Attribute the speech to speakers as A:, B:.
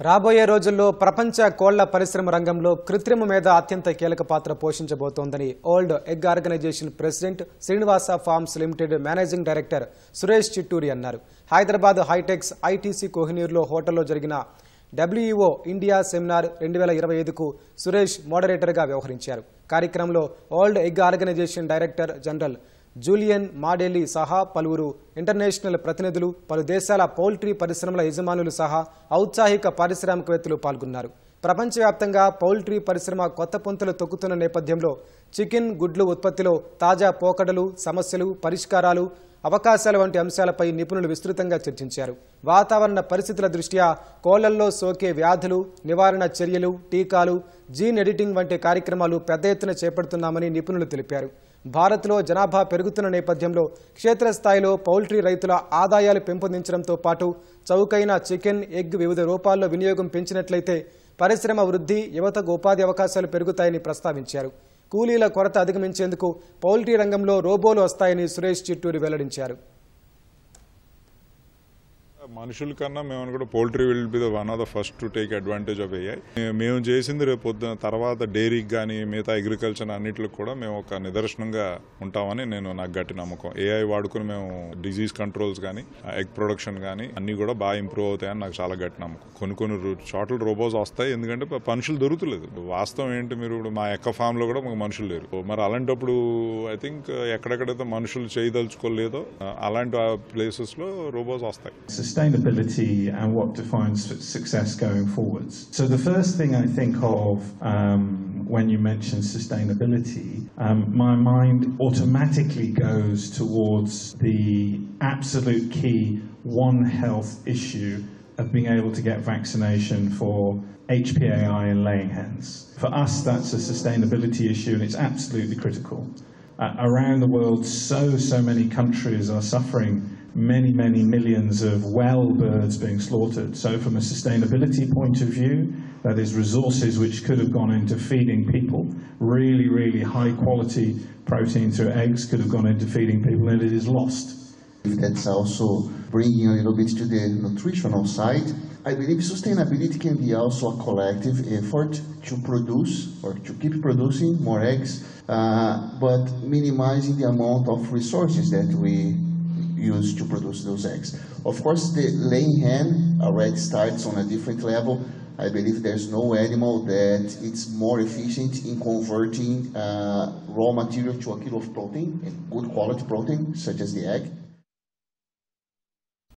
A: రాబోయే రోజుల్లో ప్రపంచ కోళ్ల పరిశ్రమ రంగంలో కృత్రిమ మేధ అత్యంత కీలక పాత్ర పోషించబోతోందని world egg organization president Srinivasa farms limited managing director Suresh Chitturi అన్నారు. హైదరాబాద్ హైటెక్స్ ఐటీసీ కోహినూర్లో హోటల్లో జరిగిన డబ్ల్యూఈఓ ఇండియా సెమినార్ 2025కు సురేష్ మోడరేటర్గా వ్యవహరించారు. కార్యక్రమంలో world egg organization director general Julian Madelli సహా పలువురు ఇంటర్నేషనల్ ప్రతినిధులు, పలు దేశాల పౌల్ట్రీ పరిశ్రమల యజమానులు సహా ఔత్సాహిక పారిశ్రామికవేత్తలు పాల్గొన్నారు. ప్రపంచవ్యాప్తంగా పౌల్ట్రీ పరిశ్రమ కొత్త పుంతలు తొక్కుతున్న నేపథ్యంలో చికెన్, గుడ్లు ఉత్పత్తిలో తాజా పోకడలు, సమస్యలు, పరిష్కారాలు, అవకాశాల వంటి అంశాలపై నిపుణులు విస్తృతంగా చర్చించారు. వాతావరణ పరిస్థితుల దృష్ట్యా కోళ్లల్లో సోకే వ్యాధులు, నివారణ చర్యలు, టీకాలు, జీన్ ఎడిటింగ్ వంటి కార్యక్రమాలు పెద్ద ఎత్తున చేపడుతున్నామని నిపుణులు తెలిపారు. భారత్లో జనాభా పెరుగుతున్న నేపథ్యంలో క్షేత్రస్థాయిలో పౌల్ట్రీ రైతుల ఆదాయాలు పెంపొందించడంతో పాటు చౌకైన చికెన్, ఎగ్ వివిధ రూపాల్లో వినియోగం పెంచినట్లయితే పరిశ్రమ వృద్ధి, యువతకు ఉపాధి అవకాశాలు పెరుగుతాయని ప్రస్తావించారు. కూలీల కొరత అధిగమించేందుకు పౌల్ట్రీ రంగంలో రోబోలు వస్తాయని సురేష్ చిట్టూరి వెల్లడించారు.
B: మనుషుల కన్నా మేము కూడా poultry will be the one of the first to take advantage of AI. మేము చేసింది రేపు పొద్దున తర్వాత డైరీకి కానీ మిగతా అగ్రికల్చర్ అన్నిటికి కూడా మేము ఒక నిదర్శనంగా ఉంటామని నాకు గట్టి నమ్మకం. ఏఐ వాడుకుని మేము డిజీజ్ కంట్రోల్స్ కానీ ఎగ్ ప్రొడక్షన్ కానీ అన్ని కూడా బాగా ఇంప్రూవ్ అవుతాయని నాకు చాలా గట్టి నమ్మకం. కొన్ని చోట్ల రోబోస్ వస్తాయి, ఎందుకంటే మనుషులు దొరుకుతలేదు. వాస్తవం ఏంటి, మీరు ఇప్పుడు మా ఎక్క ఫామ్ లో కూడా మాకు మనుషులు లేరు. మరి అలాంటప్పుడు ఐ థింక్ ఎక్కడెక్కడైతే మనుషులు చేయదలుచుకోలేదో అలాంటి ప్లేసెస్ లో రోబోస్ వస్తాయి.
C: Sustainability and what defines success going forwards. So the first thing I think of when you mention sustainability, my mind automatically goes towards the absolute key One Health issue of being able to get vaccination for HPAI and laying hens. For us, that's a sustainability issue, and it's absolutely critical. Around the world, so many countries are suffering many millions of well birds being slaughtered. So from a sustainability point of view, that is resources which could have gone into feeding people, really high quality protein through eggs could have gone into feeding people, and it is lost.
D: That's also bringing a little bit to the nutritional side. I believe sustainability can be also a collective effort to produce or to keep producing more eggs, but minimizing the amount of resources that we use to produce those eggs. Of course, the laying hen already starts on a different level. I believe there's no animal that it's more efficient in converting raw material to a kilo of protein, good quality protein, such as the egg.